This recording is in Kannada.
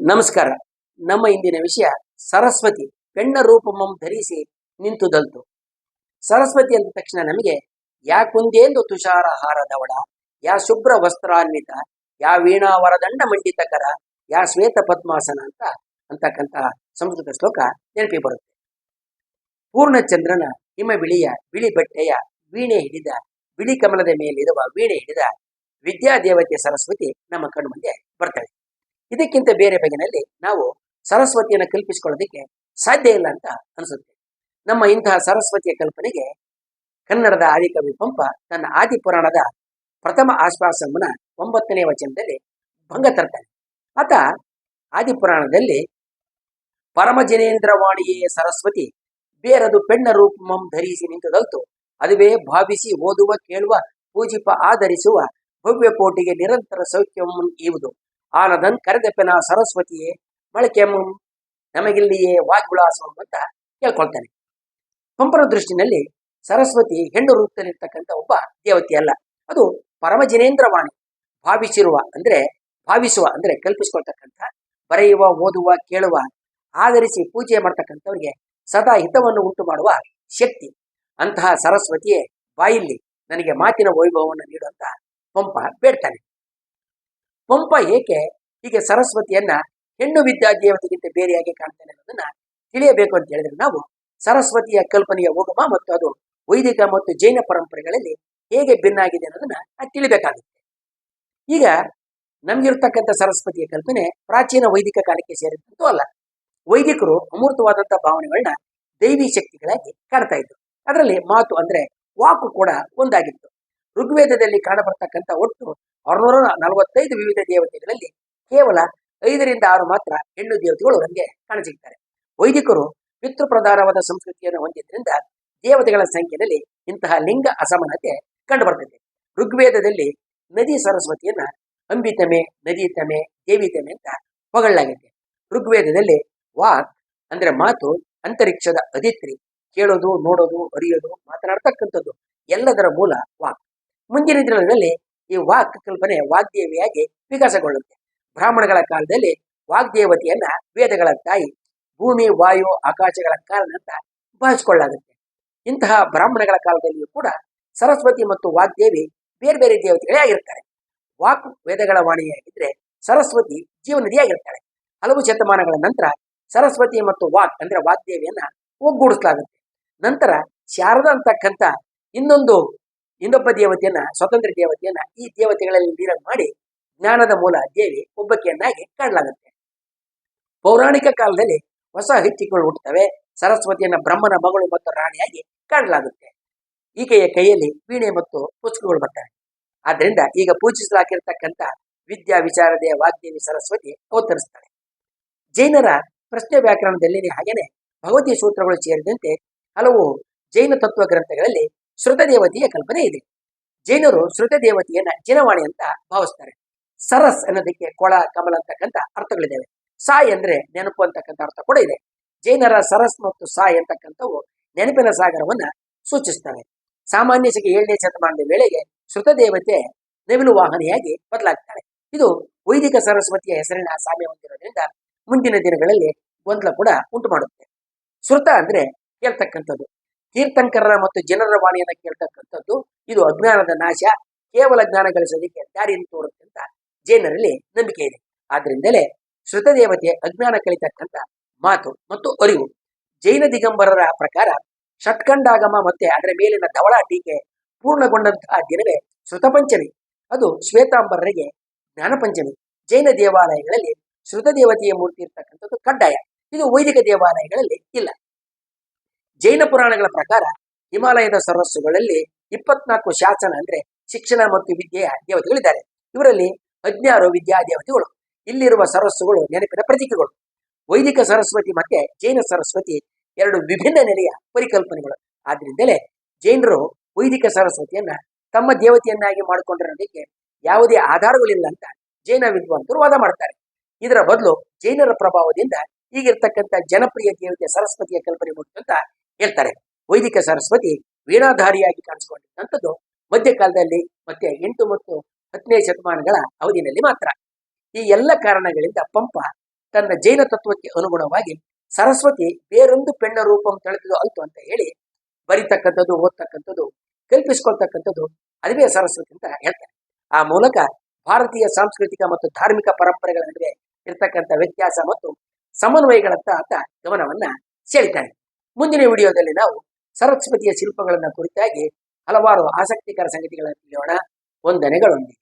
ನಮಸ್ಕಾರ. ನಮ್ಮ ಇಂದಿನ ವಿಷಯ ಸರಸ್ವತಿ ಪೆಣ್ಣ ರೂಪಮಂ ಧರಿಸಿ ನಿಂತುದಲ್ತು. ಸರಸ್ವತಿ ಅಂದ ತಕ್ಷಣ ನಮಗೆ ಯಾ ಕುಂದೇಂದು ತುಷಾರ ಹಾರದವಳ, ಯಾ ಶುಭ್ರ ವಸ್ತ್ರಾನ್ವಿತ, ಯಾ ವೀಣಾ ವರದಂಡ ಮಂಡಿತಕರ, ಯಾ ಶ್ವೇತ ಪದ್ಮಾಸನ ಅಂತಕ್ಕಂಥ ಸಂಸ್ಕೃತ ಶ್ಲೋಕ ನೆನಪಿ ಬರುತ್ತೆ. ಪೂರ್ಣಚಂದ್ರನ ಹಿಮ ಬಿಳಿ ಬಟ್ಟೆಯ ವೀಣೆ ಹಿಡಿದ, ಬಿಳಿ ಕಮಲದ ಮೇಲಿರುವ ವೀಣೆ ಹಿಡಿದ ವಿದ್ಯಾದೇವತೆ ಸರಸ್ವತಿ ನಮ್ಮ ಕಣ್ಣು ಮುಂದೆ ಬರ್ತವೆ. ಇದಕ್ಕಿಂತ ಬೇರೆ ಬಗೆಯಲ್ಲಿ ನಾವು ಸರಸ್ವತಿಯನ್ನು ಕಲ್ಪಿಸಿಕೊಳ್ಳೋದಕ್ಕೆ ಸಾಧ್ಯ ಇಲ್ಲ ಅಂತ ಅನಿಸುತ್ತೆ. ನಮ್ಮ ಇಂತಹ ಸರಸ್ವತಿಯ ಕಲ್ಪನೆಗೆ ಕನ್ನಡದ ಆದಿಕವಿ ಪಂಪ ತನ್ನ ಆದಿಪುರಾಣದ ಪ್ರಥಮ ಆಶ್ವಾಸಂನ 9ನೇ ವಚನದಲ್ಲಿ ಭಂಗ ತರ್ತಾನೆ. ಆತ ಆದಿಪುರಾಣದಲ್ಲಿ ಪರಮಜನೇಂದ್ರವಾಣಿಯೇ ಸರಸ್ವತಿ ಬೇರದು ಪೆಣ್ಣ ರೂಪಮಂ ಧರಿಸಿ ನಿಂತದಲ್ತು, ಅದುವೇ ಭಾವಿಸಿ ಓದುವ ಕೇಳುವ ಪೂಜಿಪ ಆಧರಿಸುವ ಭವ್ಯ ಕೋಟಿಗೆ ನಿರಂತರ ಸೌಖ್ಯವನ್ನು ಈವುದು ಆನದನ್ ಕರೆದೆಪ್ಪೆನ ಸರಸ್ವತಿಯೇ ಮಳಕೆಮ್ಮಂ ನಮಗಿಲ್ಲಿಯೇ ವಾಗ್ವಿಳಾಸಂ ಅಂತ ಕೇಳ್ಕೊಳ್ತಾನೆ. ಪಂಪನ ದೃಷ್ಟಿನಲ್ಲಿ ಸರಸ್ವತಿ ಹೆಣ್ಣು ರೂಪದಲ್ಲಿರ್ತಕ್ಕಂಥ ಒಬ್ಬ ದೇವತೆ ಅಲ್ಲ, ಅದು ಪರಮಜಿನೇಂದ್ರವಾಣಿ. ಭಾವಿಸುವ ಅಂದ್ರೆ ಕಲ್ಪಿಸ್ಕೊಳ್ತಕ್ಕಂಥ, ಬರೆಯುವ ಓದುವ ಕೇಳುವ ಆಧರಿಸಿ ಪೂಜೆ ಮಾಡ್ತಕ್ಕಂಥವ್ರಿಗೆ ಸದಾ ಹಿತವನ್ನು ಉಂಟು ಮಾಡುವ ಶಕ್ತಿ. ಅಂತಹ ಸರಸ್ವತಿಯೇ ಬಾಯಿಲ್ಲಿ ನನಗೆ ಮಾತಿನ ವೈಭವವನ್ನು ನೀಡುವಂತ ಪಂಪ ಬೇಡ್ತಾನೆ. ಪಂಪ ಏಕೆ ಹೀಗೆ ಸರಸ್ವತಿಯನ್ನ ಹೆಣ್ಣು ವಿದ್ಯಾ ದೇವತೆಗಿಂತ ಬೇರೆಯಾಗಿ ಕಾಣ್ತಾನೆ ಅನ್ನೋದನ್ನ ತಿಳಿಯಬೇಕು ಅಂತ ಹೇಳಿದ್ರೆ ನಾವು ಸರಸ್ವತಿಯ ಕಲ್ಪನೆಯ ಉಗಮ ಮತ್ತು ಅದು ವೈದಿಕ ಮತ್ತು ಜೈನ ಪರಂಪರೆಗಳಲ್ಲಿ ಹೇಗೆ ಭಿನ್ನ ಆಗಿದೆ ಅನ್ನೋದನ್ನ ತಿಳಿಬೇಕಾಗುತ್ತೆ. ಈಗ ನಮ್ಗಿರ್ತಕ್ಕಂಥ ಸರಸ್ವತಿಯ ಕಲ್ಪನೆ ಪ್ರಾಚೀನ ವೈದಿಕ ಕಾಲಕ್ಕೆ ಸೇರಿದಂತೂ ಅಲ್ಲ. ವೈದಿಕರು ಅಮೂರ್ತವಾದಂತಹ ಭಾವನೆಗಳನ್ನ ದೈವಿ ಶಕ್ತಿಗಳಾಗಿ ಕಾಣ್ತಾ ಇದ್ರು. ಅದರಲ್ಲಿ ಮಾತು ಅಂದ್ರೆ ವಾಕು ಕೂಡ ಒಂದಾಗಿತ್ತು. ಋಗ್ವೇದದಲ್ಲಿ ಕಾಣಬರ್ತಕ್ಕಂಥ ಒಟ್ಟು 645 ವಿವಿಧ ದೇವತೆಗಳಲ್ಲಿ ಕೇವಲ 5ರಿಂದ 6 ಮಾತ್ರ ಹೆಣ್ಣು ದೇವತೆಗಳು ನಮಗೆ ಕಾಣಸಿಗ್ತಾರೆ. ವೈದಿಕರು ಪಿತೃಪ್ರಧಾನವಾದ ಸಂಸ್ಕೃತಿಯನ್ನು ಹೊಂದಿದ್ರಿಂದ ದೇವತೆಗಳ ಸಂಖ್ಯೆಯಲ್ಲಿ ಇಂತಹ ಲಿಂಗ ಅಸಮಾನತೆ ಕಂಡುಬರ್ತದೆ. ಋಗ್ವೇದದಲ್ಲಿ ನದಿ ಸರಸ್ವತಿಯನ್ನ ಅಂಬಿತಮೆ, ನದೀತಮೆ, ದೇವಿತಮೆ ಅಂತ ಹೊಗಳಲಾಗಿದೆ. ಋಗ್ವೇದದಲ್ಲಿ ವಾಕ್ ಅಂದ್ರೆ ಮಾತು, ಅಂತರಿಕ್ಷದ ಅದಿತ್ರಿ, ಕೇಳೋದು, ನೋಡೋದು, ಅರಿಯೋದು, ಮಾತನಾಡ್ತಕ್ಕಂಥದ್ದು ಎಲ್ಲದರ ಮೂಲ ವಾಕ್. ಮುಂದಿನ ದಿನಗಳಲ್ಲಿ ಈ ವಾಕ್ ಕಲ್ಪನೆ ವಾಗ್ದೇವಿಯಾಗಿ ವಿಕಾಸಗೊಳ್ಳುತ್ತೆ. ಬ್ರಾಹ್ಮಣಗಳ ಕಾಲದಲ್ಲಿ ವಾಗ್ದೇವತೆಯನ್ನ ವೇದಗಳ ತಾಯಿ, ಭೂಮಿ, ವಾಯು, ಆಕಾಶಗಳ ಕಾರಣ ಅಂತ ಭಾವಿಸಿಕೊಳ್ಳಾಗುತ್ತೆ. ಇಂತಹ ಬ್ರಾಹ್ಮಣಗಳ ಕಾಲದಲ್ಲಿಯೂ ಕೂಡ ಸರಸ್ವತಿ ಮತ್ತು ವಾಗ್ದೇವಿ ಬೇರೆ ಬೇರೆ ದೇವತೆಗಳೇ ಆಗಿರ್ತಾರೆ. ವಾಕ್ ವೇದಗಳ ವಾಣಿಯಾಗಿದ್ರೆ ಸರಸ್ವತಿ ಜೀವನದಿಯಾಗಿರ್ತಾಳೆ. ಹಲವು ಶತಮಾನಗಳ ನಂತರ ಸರಸ್ವತಿ ಮತ್ತು ವಾಕ್ ಅಂದ್ರೆ ವಾಗ್ದೇವಿಯನ್ನ ಒಗ್ಗೂಡಿಸಲಾಗುತ್ತೆ. ನಂತರ ಶಾರದಾ ಅಂತಕ್ಕಂಥ ಇನ್ನೊಬ್ಬ ದೇವತೆಯನ್ನ, ಸ್ವತಂತ್ರ ದೇವತೆಯನ್ನ ಈ ದೇವತೆಗಳಲ್ಲಿ ಲೀನ ಮಾಡಿ ಜ್ಞಾನದ ಮೂಲ ದೇವಿ ಒಬ್ಬಕೆಯನ್ನಾಗಿ ಕಾಣಲಾಗುತ್ತೆ. ಪೌರಾಣಿಕ ಕಾಲದಲ್ಲಿ ಹೊಸ ಹಿತ್ತಿಗಳು ಹುಟ್ಟುತ್ತವೆ. ಸರಸ್ವತಿಯನ್ನ ಬ್ರಹ್ಮನ ಮಗಳು ಮತ್ತು ರಾಣಿಯಾಗಿ ಕಾಣಲಾಗುತ್ತೆ. ಈಕೆಯ ಕೈಯಲ್ಲಿ ವೀಣೆ ಮತ್ತು ಪುಸ್ತಕಗಳು ಬರ್ತವೆ. ಆದ್ರಿಂದ ಈಗ ಪೂಜಿಸಲಾಗಿರ್ತಕ್ಕಂಥ ವಿದ್ಯಾ ವಿಚಾರದೆ ವಾಗ್ದೇವಿ ಸರಸ್ವತಿ ಅವತರಿಸ್ತಾಳೆ. ಜೈನರ ಪ್ರಶ್ನೆ ವ್ಯಾಕರಣದಲ್ಲಿ ಹಾಗೇನೆ ಭಗವತಿ ಸೂತ್ರಗಳು ಸೇರಿದಂತೆ ಹಲವು ಜೈನ ತತ್ವ ಗ್ರಂಥಗಳಲ್ಲಿ ಶ್ರುತ ದೇವತೆಯ ಕಲ್ಪನೆ ಇದೆ. ಜೈನರು ಶ್ರುತ ದೇವತೆಯನ್ನ ಜಿನವಾಣಿ ಅಂತ ಭಾವಿಸ್ತಾರೆ. ಸರಸ್ ಅನ್ನೋದಕ್ಕೆ ಕೊಳ, ಕಮಲ ಅಂತಕ್ಕಂಥ ಅರ್ಥಗಳಿದ್ದಾವೆ. ಸಾಯ್ ಅಂದ್ರೆ ನೆನಪು ಅಂತಕ್ಕಂಥ ಅರ್ಥ ಕೂಡ ಇದೆ. ಜೈನರ ಸರಸ್ ಮತ್ತು ಸಾಯ್ ಅಂತಕ್ಕಂಥವು ನೆನಪಿನ ಸಾಗರವನ್ನ ಸೂಚಿಸ್ತವೆ. ಸಾಮಾನ್ಯ 7ನೇ ಶತಮಾನದ ವೇಳೆಗೆ ಶ್ರುತ ದೇವತೆ ನವಿಲು ವಾಹನಿಯಾಗಿ ಬದಲಾಗ್ತಾಳೆ. ಇದು ವೈದಿಕ ಸರಸ್ವತಿಯ ಹೆಸರಿನ ಸಾಮ್ಯ ಹೊಂದಿರೋದ್ರಿಂದ ಮುಂದಿನ ದಿನಗಳಲ್ಲಿ ಗೊಂದಲ ಕೂಡ ಉಂಟು ಮಾಡುತ್ತೆ. ಶ್ರುತ ಅಂದ್ರೆ ಕೇಳ್ತಕ್ಕಂಥದ್ದು, ತೀರ್ಥಂಕರರ ಮತ್ತು ಜನರ ವಾಣಿಯನ್ನ ಕೇಳ್ತಕ್ಕಂಥದ್ದು. ಇದು ಅಜ್ಞಾನದ ನಾಶ, ಕೇವಲ ಜ್ಞಾನ ಗಳಿಸೋದಕ್ಕೆ ದಾರಿಯನ್ನು ತೋರುತ್ತೆ ಅಂತ ಜೈನರಲ್ಲಿ ನಂಬಿಕೆ ಇದೆ. ಆದ್ರಿಂದಲೇ ಶ್ರುತ ದೇವತೆ ಅಜ್ಞಾನ ಕಲಿತಕ್ಕಂಥ ಮಾತು ಮತ್ತು ಅರಿವು. ಜೈನ ದಿಗಂಬರರ ಪ್ರಕಾರ ಷಟ್ಖಂಡಾಗಮ ಮತ್ತೆ ಅದರ ಮೇಲಿನ ಧವಳ ಟೀಕೆ ಪೂರ್ಣಗೊಂಡಂತಹ ದಿನವೇ ಶ್ರುತ ಪಂಚಮಿ. ಅದು ಶ್ವೇತಾಂಬರರಿಗೆ ಜ್ಞಾನ ಪಂಚಮಿ. ಜೈನ ದೇವಾಲಯಗಳಲ್ಲಿ ಶ್ರುತ ದೇವತೆಯ ಮೂರ್ತಿ ಇರ್ತಕ್ಕಂಥದ್ದು ಕಡ್ಡಾಯ. ಇದು ವೈದಿಕ ದೇವಾಲಯಗಳಲ್ಲಿ ಇಲ್ಲ. ಜೈನ ಪುರಾಣಗಳ ಪ್ರಕಾರ ಹಿಮಾಲಯದ ಸರಸ್ಸುಗಳಲ್ಲಿ 24 ಶಾಸನ ಅಂದ್ರೆ ಶಿಕ್ಷಣ ಮತ್ತು ವಿದ್ಯೆಯ ದೇವತೆಗಳಿದ್ದಾರೆ. ಇವರಲ್ಲಿ 16 ವಿದ್ಯಾ ದೇವತೆಗಳು. ಇಲ್ಲಿರುವ ಸರಸ್ಸುಗಳು ನೆನಪಿನ ಪ್ರತೀಕಗಳು. ವೈದಿಕ ಸರಸ್ವತಿ ಮತ್ತೆ ಜೈನ ಸರಸ್ವತಿ 2 ವಿಭಿನ್ನ ನೆಲೆಯ ಪರಿಕಲ್ಪನೆಗಳು. ಆದ್ರಿಂದಲೇ ಜೈನರು ವೈದಿಕ ಸರಸ್ವತಿಯನ್ನ ತಮ್ಮ ದೇವತೆಯನ್ನಾಗಿ ಮಾಡಿಕೊಂಡಿರೋದಕ್ಕೆ ಯಾವುದೇ ಆಧಾರಗಳಿಲ್ಲ ಅಂತ ಜೈನ ವಿದ್ವಾಂಸರು ವಾದ ಮಾಡ್ತಾರೆ. ಇದರ ಬದಲು ಜೈನರ ಪ್ರಭಾವದಿಂದ ಈಗಿರ್ತಕ್ಕಂಥ ಜನಪ್ರಿಯ ದೇವತೆ ಸರಸ್ವತಿಯ ಕಲ್ಪನೆ ಮೂಡಿತು ಅಂತ ಹೇಳ್ತಾರೆ. ವೈದಿಕ ಸರಸ್ವತಿ ವೀಣಾಧಾರಿಯಾಗಿ ಕಾಣಿಸಿಕೊಂಡಿದ್ದಂಥದ್ದು ಮಧ್ಯಕಾಲದಲ್ಲಿ ಮತ್ತೆ 8 ಮತ್ತು 10ನೇ ಶತಮಾನಗಳ ಅವಧಿಯಲ್ಲಿ ಮಾತ್ರ. ಈ ಎಲ್ಲ ಕಾರಣಗಳಿಂದ ಪಂಪ ತನ್ನ ಜೈನ ತತ್ವಕ್ಕೆ ಅನುಗುಣವಾಗಿ ಸರಸ್ವತಿ ಬೇರೊಂದು ಪೆಣ್ಣ ರೂಪಂ ತಳೆದು ಅಲ್ತು ಅಂತ ಹೇಳಿ ಬರಿತಕ್ಕಂಥದ್ದು, ಓದ್ತಕ್ಕಂಥದ್ದು, ಕಲ್ಪಿಸ್ಕೊಳ್ತಕ್ಕಂಥದ್ದು ಅದುವೇ ಸರಸ್ವತಿ ಅಂತ ಹೇಳ್ತಾರೆ. ಆ ಮೂಲಕ ಭಾರತೀಯ ಸಾಂಸ್ಕೃತಿಕ ಮತ್ತು ಧಾರ್ಮಿಕ ಪರಂಪರೆಗಳ ನಡುವೆ ಇರ್ತಕ್ಕಂಥ ವ್ಯತ್ಯಾಸ ಮತ್ತು ಸಮನ್ವಯಗಳತ್ತ ಆತ ಗಮನವನ್ನ ಸೆಳಿತಾನೆ. ಮುಂದಿನ ವಿಡಿಯೋದಲ್ಲಿ ನಾವು ಸರಸ್ವತಿಯ ಶಿಲ್ಪಗಳನ್ನ ಕುರಿತಾಗಿ ಹಲವಾರು ಆಸಕ್ತಿಕರ ಸಂಗತಿಗಳನ್ನು ತಿಳಿಯೋಣ. ವಂದನೆಗಳೊಂದಿಗೆ.